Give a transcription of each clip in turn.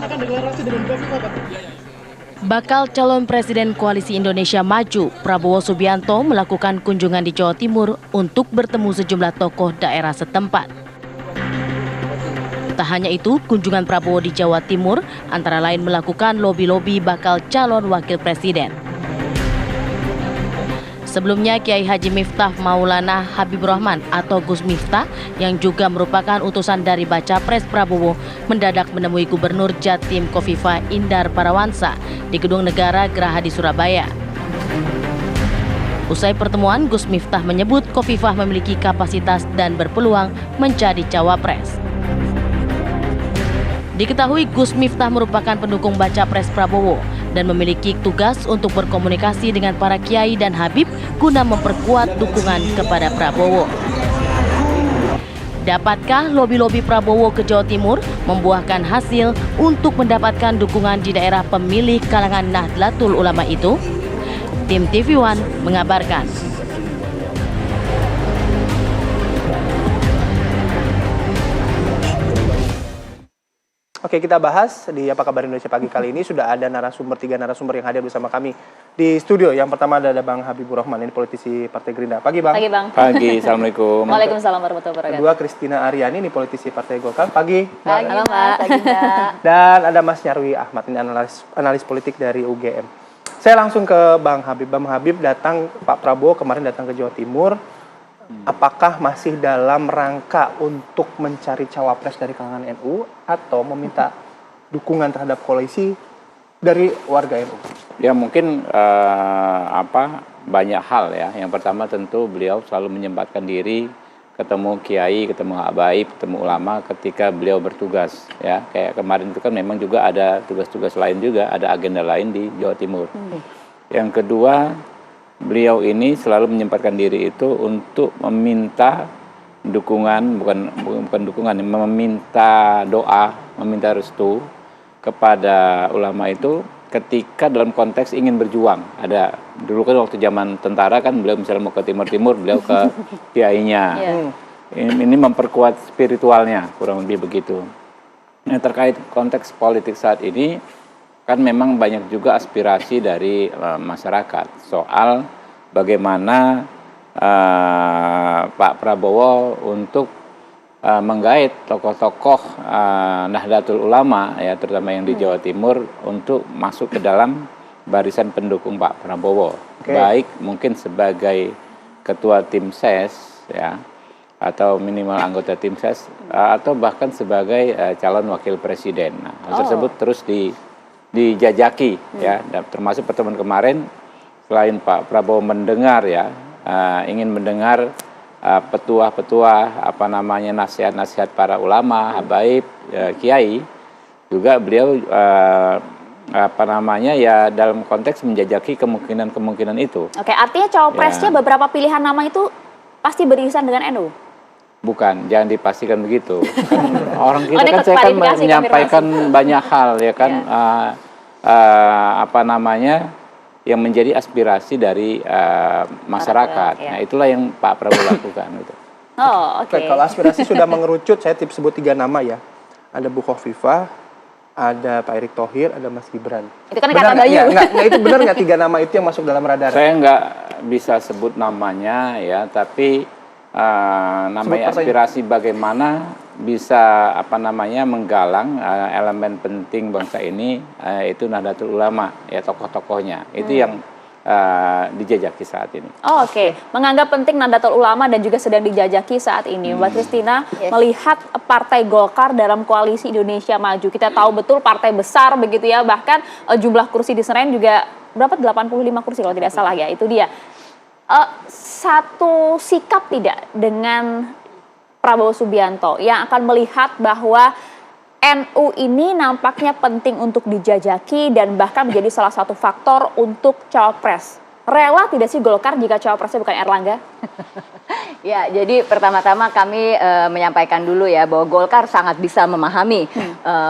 Akan deklarasi dengan Kofifa, Pak. Bakal calon Presiden Koalisi Indonesia Maju, Prabowo Subianto melakukan kunjungan di Jawa Timur untuk bertemu sejumlah tokoh daerah setempat. Tak hanya itu, kunjungan Prabowo di Jawa Timur antara lain melakukan lobi-lobi bakal calon wakil presiden. Sebelumnya, Kiai Haji Miftah Maulana Habibur Rahman atau Gus Miftah yang juga merupakan utusan dari Baca Pres Prabowo mendadak menemui Gubernur Jatim Kofifa Indar Parawansa di Gedung Negara Geraha di Surabaya. Usai pertemuan, Gus Miftah menyebut Kofifah memiliki kapasitas dan berpeluang menjadi cawapres. Diketahui Gus Miftah merupakan pendukung Baca Pres Prabowo dan memiliki tugas untuk berkomunikasi dengan para kiai dan habib guna memperkuat dukungan kepada Prabowo. Dapatkah lobi-lobi Prabowo ke Jawa Timur membuahkan hasil untuk mendapatkan dukungan di daerah pemilih kalangan Nahdlatul Ulama itu? Tim TV One mengabarkan. Oke, kita bahas di Apa Kabar Indonesia Pagi kali ini. Sudah ada tiga narasumber yang hadir bersama kami di studio. Yang pertama ada Bang Habibur Rahman, ini politisi Partai Gerindra. Pagi, Bang. Pagi, Bang. Pagi, Assalamualaikuum. Waalaikumsalam warahmatullahi wabarakatuh. Kedua, Christina Aryani, ini politisi Partai Golkar. Pagi. Pagi, Mbak. Pagi, Mbak. Dan ada Mas Nyarwi Ahmad, ini analis politik dari UGM. Saya langsung ke Bang Habib. Bang Habib datang, Pak Prabowo kemarin datang ke Jawa Timur. Apakah masih dalam rangka untuk mencari cawapres dari kalangan NU atau meminta dukungan terhadap koalisi dari warga NU? Ya mungkin banyak hal ya. Yang pertama tentu beliau selalu menyempatkan diri ketemu kiai, ketemu habaib, ketemu ulama ketika beliau bertugas ya. Kayak kemarin itu kan memang juga ada tugas-tugas lain juga, ada agenda lain di Jawa Timur. Yang kedua, beliau ini selalu menyempatkan diri itu untuk meminta dukungan, bukan dukungan, meminta doa, meminta restu kepada ulama itu ketika dalam konteks ingin berjuang. Ada dulu kan waktu zaman tentara kan beliau misalnya mau ke Timur, beliau ke kiainya. Ini memperkuat spiritualnya, kurang lebih begitu. Nah, terkait konteks politik saat ini kan memang banyak juga aspirasi dari masyarakat soal bagaimana Pak Prabowo untuk menggait tokoh-tokoh Nahdlatul Ulama ya, terutama yang di Jawa Timur untuk masuk ke dalam barisan pendukung Pak Prabowo. Baik mungkin sebagai ketua tim ses ya, atau minimal anggota tim ses, atau bahkan sebagai calon wakil presiden. Nah, hal tersebut terus dijajaki ya, termasuk pertemuan kemarin selain Pak Prabowo mendengar ya, ingin mendengar petuah-petuah nasihat-nasihat para ulama, habaib, kiai, juga beliau ya dalam konteks menjajaki kemungkinan itu. Oke, artinya cawapresnya beberapa pilihan nama itu pasti beririsan dengan NU? Bukan, jangan dipastikan begitu. Kan orang kita kan saya kan menyampaikan banyak hal ya kan, yang menjadi aspirasi dari masyarakat. Nah, itulah yang Pak Prabowo lakukan gitu. Oke. Kalau aspirasi sudah mengerucut, saya sebut 3 nama ya. Ada Bu Khofifah, ada Pak Erick Thohir, ada Mas Gibran. Itu kan kata Bayu. Ya, itu benar nggak 3 nama itu yang masuk dalam radar? Saya nggak bisa sebut namanya ya, tapi namanya aspirasi bagaimana bisa menggalang elemen penting bangsa ini, itu Nahdlatul Ulama ya, tokoh-tokohnya itu yang dijajaki saat ini. Oke. Menganggap penting Nahdlatul Ulama dan juga sedang dijajaki saat ini. Mbak Christina melihat Partai Golkar dalam koalisi Indonesia Maju. Kita tahu betul partai besar begitu ya, bahkan jumlah kursi di Senayan juga berapa, 85 kursi kalau tidak salah ya, itu dia. Satu sikap tidak dengan Prabowo Subianto yang akan melihat bahwa NU ini nampaknya penting untuk dijajaki dan bahkan menjadi salah satu faktor untuk cawapres. Rela tidak sih Golkar jika cawapresnya bukan Erlangga? Ya, jadi pertama-tama kami menyampaikan dulu ya bahwa Golkar sangat bisa memahami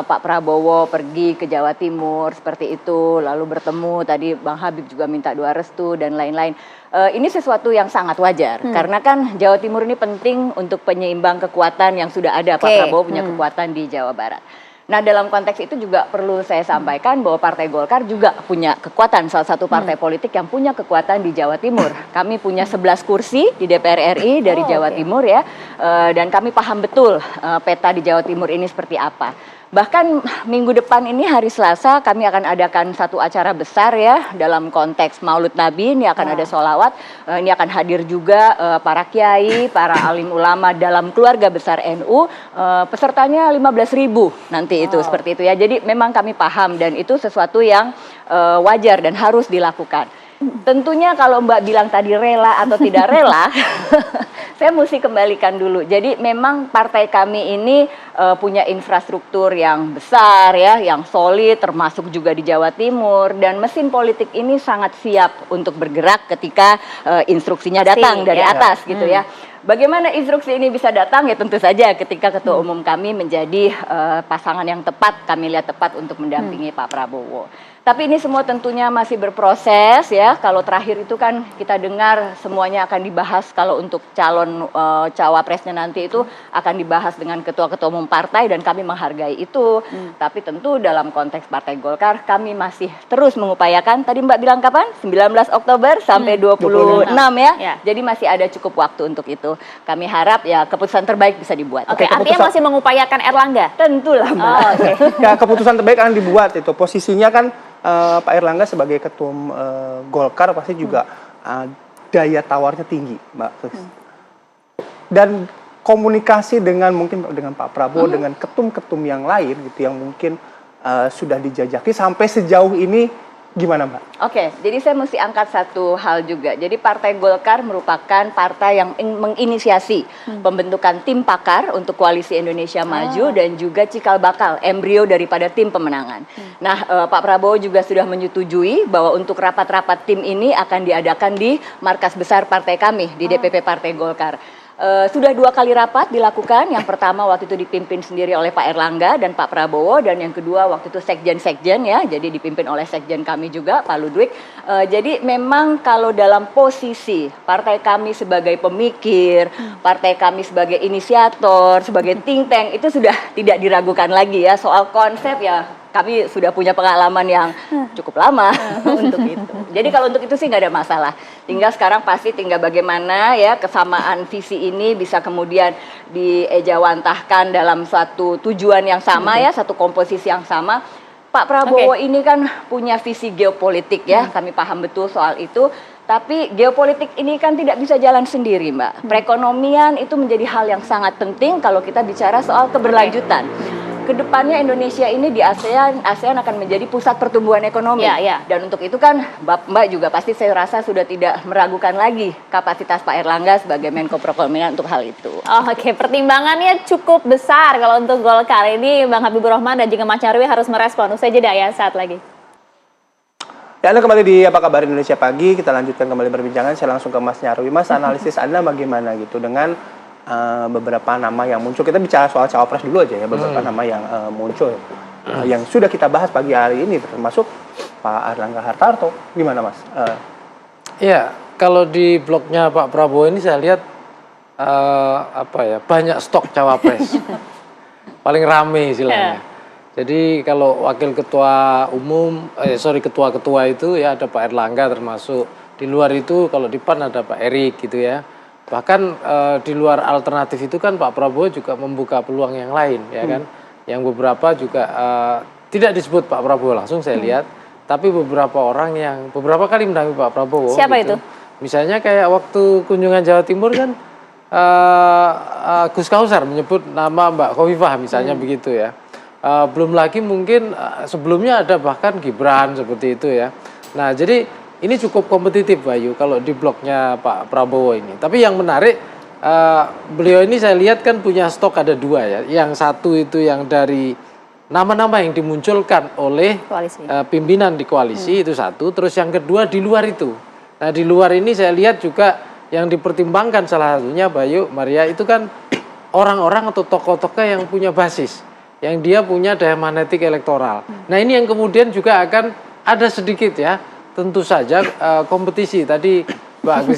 Pak Prabowo pergi ke Jawa Timur seperti itu, lalu bertemu tadi Bang Habib juga minta doa restu dan lain-lain. Ini sesuatu yang sangat wajar karena kan Jawa Timur ini penting untuk penyeimbang kekuatan yang sudah ada. Pak Prabowo punya kekuatan di Jawa Barat. Nah, dalam konteks itu juga perlu saya sampaikan bahwa Partai Golkar juga punya kekuatan, salah satu partai politik yang punya kekuatan di Jawa Timur. Kami punya 11 kursi di DPR RI dari Jawa Timur ya, dan kami paham betul peta di Jawa Timur ini seperti apa. Bahkan minggu depan ini hari Selasa kami akan adakan satu acara besar ya dalam konteks Maulid Nabi. Ini akan ada sholawat, ini akan hadir juga para kiai, para alim ulama dalam keluarga besar NU. Pesertanya 15.000 nanti itu seperti itu ya. Jadi memang kami paham dan itu sesuatu yang wajar dan harus dilakukan. Tentunya kalau Mbak bilang tadi rela atau tidak rela, saya mesti kembalikan dulu. Jadi memang partai kami ini punya infrastruktur yang besar ya, yang solid, termasuk juga di Jawa Timur, dan mesin politik ini sangat siap untuk bergerak ketika instruksinya datang dari atas gitu ya. Bagaimana instruksi ini bisa datang ya tentu saja ketika Ketua Umum kami menjadi pasangan yang tepat, kami lihat tepat untuk mendampingi Pak Prabowo. Tapi ini semua tentunya masih berproses ya. Kalau terakhir itu kan kita dengar semuanya akan dibahas kalau untuk calon cawapresnya nanti itu akan dibahas dengan ketua-ketua umum partai dan kami menghargai itu. Tapi tentu dalam konteks Partai Golkar kami masih terus mengupayakan. Tadi Mbak bilang kapan? 19 Oktober sampai 26 ya. Jadi masih ada cukup waktu untuk itu. Kami harap ya keputusan terbaik bisa dibuat. Oke, artinya masih mengupayakan Erlangga? Tentulah Mbak. Ya, keputusan terbaik akan dibuat itu. Posisinya kan Pak Erlangga sebagai ketua Golkar pasti juga daya tawarnya tinggi, Mbak. Dan komunikasi dengan mungkin dengan Pak Prabowo, dengan ketum-ketum yang lain gitu yang mungkin sudah dijajaki sampai sejauh ini gimana, Mbak? Oke, jadi saya mesti angkat satu hal juga. Jadi Partai Golkar merupakan partai yang menginisiasi pembentukan tim pakar untuk Koalisi Indonesia Maju dan juga cikal bakal embrio daripada tim pemenangan. Nah, Pak Prabowo juga sudah menyetujui bahwa untuk rapat-rapat tim ini akan diadakan di markas besar partai kami di DPP Partai Golkar. Sudah 2 kali rapat dilakukan. Yang pertama waktu itu dipimpin sendiri oleh Pak Erlangga dan Pak Prabowo, dan yang kedua waktu itu sekjen-sekjen ya, jadi dipimpin oleh sekjen kami juga Pak Ludwig. Jadi memang kalau dalam posisi partai kami sebagai pemikir, partai kami sebagai inisiator, sebagai think tank itu sudah tidak diragukan lagi ya. Soal konsep ya kami sudah punya pengalaman yang cukup lama untuk itu. Jadi kalau untuk itu sih nggak ada masalah. Tinggal sekarang pasti tinggal bagaimana ya kesamaan visi ini bisa kemudian diejawantahkan dalam suatu tujuan yang sama ya, satu komposisi yang sama. Pak Prabowo ini kan punya visi geopolitik ya, kami paham betul soal itu. Tapi geopolitik ini kan tidak bisa jalan sendiri, Mbak. Perekonomian itu menjadi hal yang sangat penting kalau kita bicara soal keberlanjutan. Kedepannya Indonesia ini di ASEAN akan menjadi pusat pertumbuhan ekonomi. Dan untuk itu kan Mbak juga pasti saya rasa sudah tidak meragukan lagi kapasitas Pak Erlangga sebagai Menko Perekonomian untuk hal itu. Oke, pertimbangannya cukup besar kalau untuk Golkar ini. Bang Habibur Rahman dan juga Mas Nyarwi harus merespon. Usai jeda ya saat lagi. Ya, Anda kembali di Apa Kabar Indonesia Pagi. Kita lanjutkan kembali perbincangan. Saya langsung ke Mas Nyarwi. Mas, analisis Anda bagaimana gitu dengan beberapa nama yang muncul? Kita bicara soal cawapres dulu aja ya. Beberapa nama yang muncul yang sudah kita bahas pagi hari ini, termasuk Pak Erlangga Hartarto. Gimana, Mas? Ya, kalau di blognya Pak Prabowo ini saya lihat banyak stok cawapres. Paling rame istilahnya. Jadi kalau wakil ketua umum, ketua-ketua itu ya ada Pak Erlangga termasuk. Di luar itu kalau di PAN ada Pak Erik gitu ya. Bahkan di luar alternatif itu kan Pak Prabowo juga membuka peluang yang lain ya kan. Yang beberapa juga tidak disebut Pak Prabowo langsung saya lihat. Tapi beberapa orang yang beberapa kali mendampingi Pak Prabowo. Siapa gitu. itu? Misalnya kayak waktu kunjungan Jawa Timur kan Gus Kausar menyebut nama Mbak Khofifah misalnya begitu ya. Belum lagi mungkin sebelumnya ada bahkan Gibran seperti itu ya. Nah jadi ini cukup kompetitif Bayu kalau di blognya Pak Prabowo ini. Tapi yang menarik beliau ini saya lihat kan punya stok ada 2 ya. Yang satu itu yang dari nama-nama yang dimunculkan oleh pimpinan di koalisi itu satu. Terus yang kedua di luar itu. Nah di luar ini saya lihat juga yang dipertimbangkan salah satunya Bayu, Maria itu kan orang-orang atau tokoh-tokoh yang punya basis. Yang dia punya daya magnetik elektoral. Nah ini yang kemudian juga akan ada sedikit ya. Tentu saja kompetisi tadi Mbak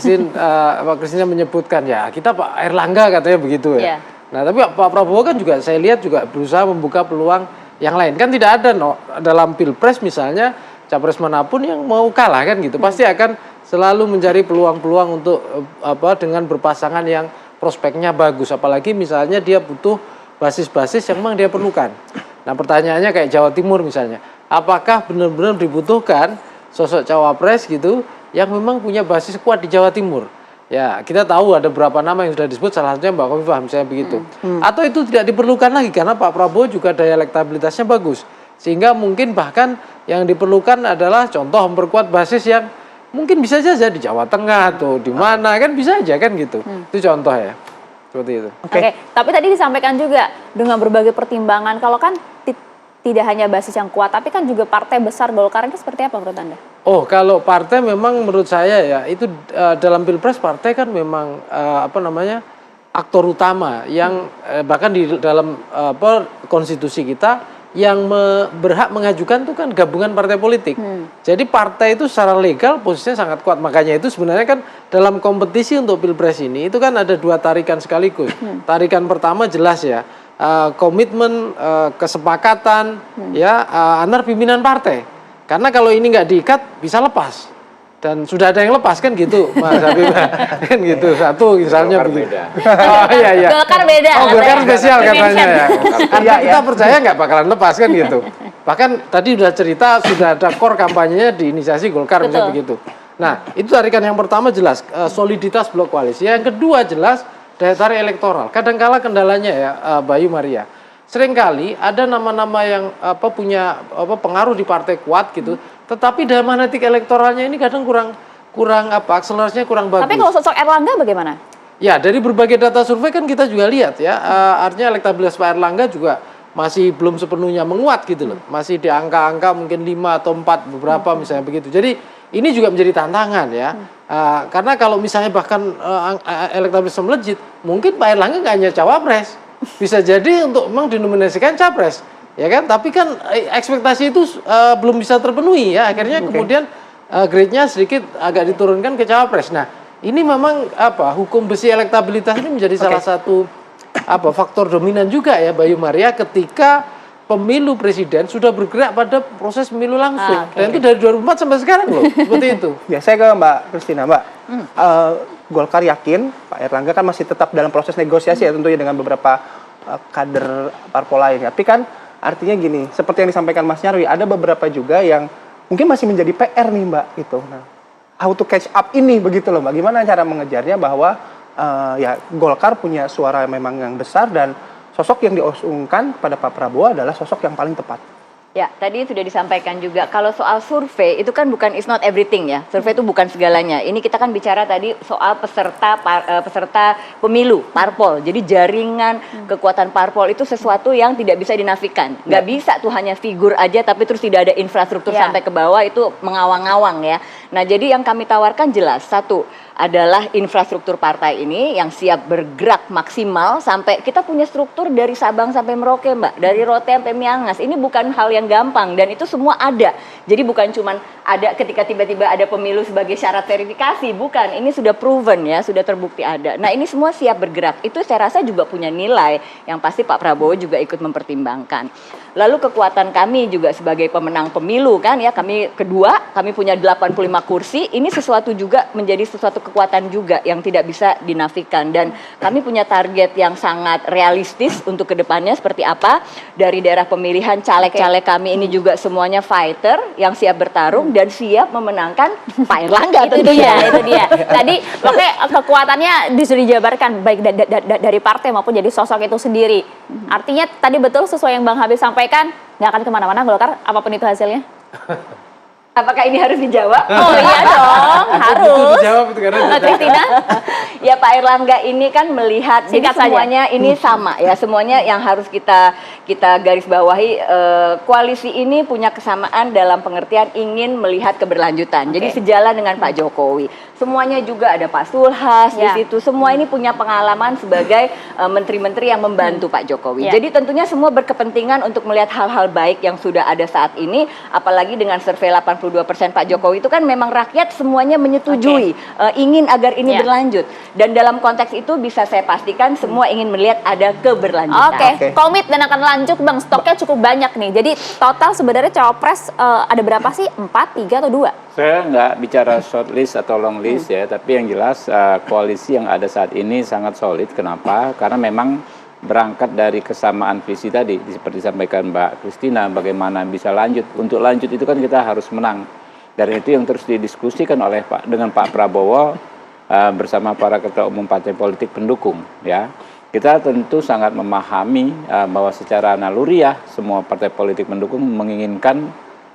Christine menyebutkan ya kita Pak Erlangga katanya begitu ya. Nah tapi Pak Prabowo kan juga saya lihat juga berusaha membuka peluang yang lain. Kan tidak ada dalam pilpres misalnya capres manapun yang mau kalah kan gitu. Pasti akan selalu mencari peluang-peluang untuk dengan berpasangan yang prospeknya bagus. Apalagi misalnya dia butuh basis-basis yang memang dia perlukan. Nah pertanyaannya kayak Jawa Timur misalnya, apakah benar-benar dibutuhkan sosok cawapres gitu yang memang punya basis kuat di Jawa Timur? Ya, kita tahu ada beberapa nama yang sudah disebut, salah satunya Mbak Khofifah misalnya begitu. Atau itu tidak diperlukan lagi karena Pak Prabowo juga daya elektabilitasnya bagus. Sehingga mungkin bahkan yang diperlukan adalah contoh memperkuat basis yang mungkin bisa saja di Jawa Tengah atau di mana, kan bisa aja kan gitu. Itu contoh ya. Seperti itu. Oke, tapi tadi disampaikan juga dengan berbagai pertimbangan, kalau kan tidak hanya basis yang kuat, tapi kan juga partai besar Golkar ini seperti apa menurut Anda? Oh, kalau partai memang menurut saya ya, itu dalam Pilpres partai kan memang aktor utama yang bahkan di dalam konstitusi kita yang berhak mengajukan itu kan gabungan partai politik. Jadi partai itu secara legal posisinya sangat kuat. Makanya itu sebenarnya kan dalam kompetisi untuk Pilpres ini itu kan ada dua tarikan sekaligus. Tarikan pertama jelas ya, komitmen, kesepakatan antar pimpinan partai. Karena kalau ini nggak diikat bisa lepas. Dan sudah ada yang lepas kan gitu, Mas Habib. Kan gitu, satu misalnya begitu. Oh iya. Golkar beda. Oh, Golkar spesial katanya ya. Karena kita ya. percaya nggak bakalan lepas kan gitu. Bahkan tadi sudah cerita, sudah ada core kampanyenya di inisiasi Golkar misalnya begitu. Nah, itu tarikan yang pertama jelas, soliditas blok koalisi. Yang kedua jelas, daya tarik elektoral. Kadangkala kendalanya ya, Bayu Maria. Seringkali ada nama-nama yang punya pengaruh di partai kuat gitu. Tetapi daya magnetik elektoralnya ini kadang kurang akselerasinya kurang bagus. Tapi kalau sosok Erlangga bagaimana? Ya, dari berbagai data survei kan kita juga lihat ya, artinya elektabilitas Pak Erlangga juga masih belum sepenuhnya menguat gitu loh. Masih di angka-angka mungkin 5 atau 4 beberapa misalnya begitu. Jadi ini juga menjadi tantangan ya. Karena kalau misalnya bahkan elektabilitas melejit, mungkin Pak Erlangga nggak hanya cawapres. Bisa jadi untuk memang dinominasikan capres. Ya kan, tapi kan ekspektasi itu belum bisa terpenuhi ya. Akhirnya kemudian grade-nya sedikit agak diturunkan ke cawapres. Nah, ini memang hukum besi elektabilitas ini menjadi salah satu faktor dominan juga ya Bayu Maria ketika pemilu presiden sudah bergerak pada proses pemilu langsung. Dan itu dari 2004 sampai sekarang loh, seperti itu. Ya, saya ke Mbak Christina, Mbak. Golkar yakin Pak Erlangga kan masih tetap dalam proses negosiasi ya tentunya dengan beberapa kader parpol lain. Tapi kan artinya gini, seperti yang disampaikan Mas Nyarwi, ada beberapa juga yang mungkin masih menjadi PR nih Mbak gitu. Nah, how to catch up ini begitu loh Mbak. Gimana cara mengejarnya bahwa Golkar punya suara memang yang besar dan sosok yang diusungkan kepada Pak Prabowo adalah sosok yang paling tepat. Ya, tadi sudah disampaikan juga, kalau soal survei itu kan bukan is not everything ya. Survei itu bukan segalanya. Ini kita kan bicara tadi soal peserta pemilu, parpol. Jadi jaringan kekuatan parpol itu sesuatu yang tidak bisa dinafikan. Nggak bisa tuh hanya figur aja tapi terus tidak ada infrastruktur sampai ke bawah, itu mengawang-awang ya. Nah, jadi yang kami tawarkan jelas, satu adalah infrastruktur partai ini yang siap bergerak maksimal sampai kita punya struktur dari Sabang sampai Merauke Mbak, dari Rote sampai Miangas. Ini bukan hal yang gampang dan itu semua ada. Jadi bukan cuman ada ketika tiba-tiba ada pemilu sebagai syarat verifikasi, bukan. Ini sudah proven ya, sudah terbukti ada. Nah, ini semua siap bergerak. Itu saya rasa juga punya nilai yang pasti Pak Prabowo juga ikut mempertimbangkan. Lalu kekuatan kami juga sebagai pemenang pemilu kan ya, kami kedua, kami punya 85 kursi. Ini sesuatu juga menjadi sesuatu kekuatan juga yang tidak bisa dinafikan dan kami punya target yang sangat realistis untuk kedepannya seperti apa. Dari daerah pemilihan caleg-caleg kami ini juga semuanya fighter yang siap bertarung dan siap memenangkan Pak Erlangga tentunya. Itu dia. Tadi makanya kekuatannya disuruh dijabarkan baik dari partai maupun jadi sosok itu sendiri. Artinya tadi betul sesuai yang Bang Habib sampaikan, nggak akan kemana-mana Golkar apapun itu hasilnya. Apakah ini harus dijawab? Oh iya dong, harus. Dijawab itu karena Christina? Ya Pak Erlangga ini kan melihat Singkat semuanya ini sama ya, semuanya yang harus kita garis bawahi, koalisi ini punya kesamaan dalam pengertian ingin melihat keberlanjutan. Jadi sejalan dengan Pak Jokowi. Semuanya juga ada Pak Sulhas di situ. Semua ini punya pengalaman sebagai menteri-menteri yang membantu Pak Jokowi. Jadi tentunya semua berkepentingan untuk melihat hal-hal baik yang sudah ada saat ini, apalagi dengan survei 82% 62% Pak Jokowi itu kan memang rakyat semuanya menyetujui, ingin agar ini berlanjut. Dan dalam konteks itu bisa saya pastikan semua ingin melihat ada keberlanjutan. Oke, komit dan akan lanjut Bang, stoknya cukup banyak nih. Jadi total sebenarnya cawapres ada berapa sih? 4, 3 atau 2? Saya nggak bicara short list atau long list ya, tapi yang jelas koalisi yang ada saat ini sangat solid. Kenapa? Karena memang berangkat dari kesamaan visi tadi, seperti disampaikan Mbak Kristina, bagaimana bisa lanjut. Untuk lanjut itu kan kita harus menang. Dan itu yang terus didiskusikan oleh dengan Pak Prabowo bersama para ketua umum partai politik pendukung. Ya, kita tentu sangat memahami bahwa secara naluriah semua partai politik pendukung menginginkan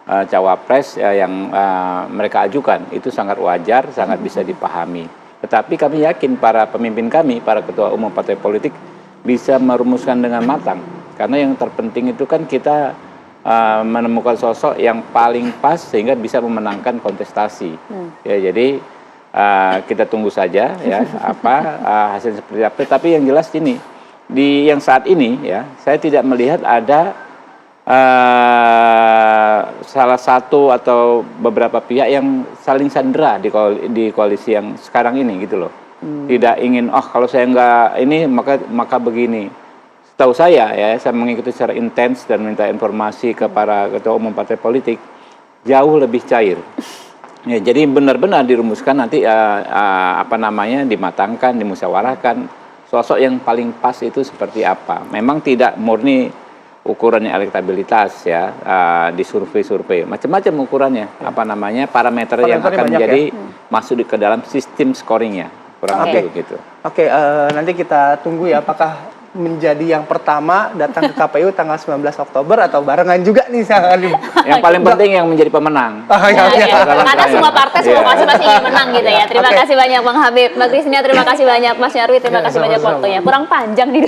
cawapres yang mereka ajukan. Itu sangat wajar, sangat bisa dipahami. Tetapi kami yakin para pemimpin kami, para ketua umum partai politik bisa merumuskan dengan matang. Karena yang terpenting itu kan kita menemukan sosok yang paling pas sehingga bisa memenangkan kontestasi. Ya, jadi kita tunggu saja ya hasil seperti apa. Tapi yang jelas ini di yang saat ini ya saya tidak melihat ada salah satu atau beberapa pihak yang saling sandera di koalisi yang sekarang ini gitu loh. Tidak ingin kalau saya nggak ini maka begini. Setahu saya ya, saya mengikuti secara intens dan minta informasi ke para ketua umum partai politik jauh lebih cair. Ya, jadi benar-benar dirumuskan nanti dimatangkan, dimusyawarahkan sosok yang paling pas itu seperti apa. Memang tidak murni ukurannya elektabilitas ya, di survei-survei macam-macam ukurannya, parameter yang akan menjadi masuk ke dalam sistem scoringnya. Kurang lebih begitu. Oke, nanti kita tunggu ya apakah menjadi yang pertama datang ke KPU tanggal 19 Oktober atau barengan juga nih Yang paling penting yang menjadi pemenang. Karena semua partai semua masing-masing ingin menang gitu ya. Terima kasih banyak Bang Habib, Mbak Kristina, terima kasih banyak Mas Nyarwi, terima kasih banyak waktunya. Kurang panjang nih.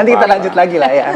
Nanti kita lanjut lagi lah ya.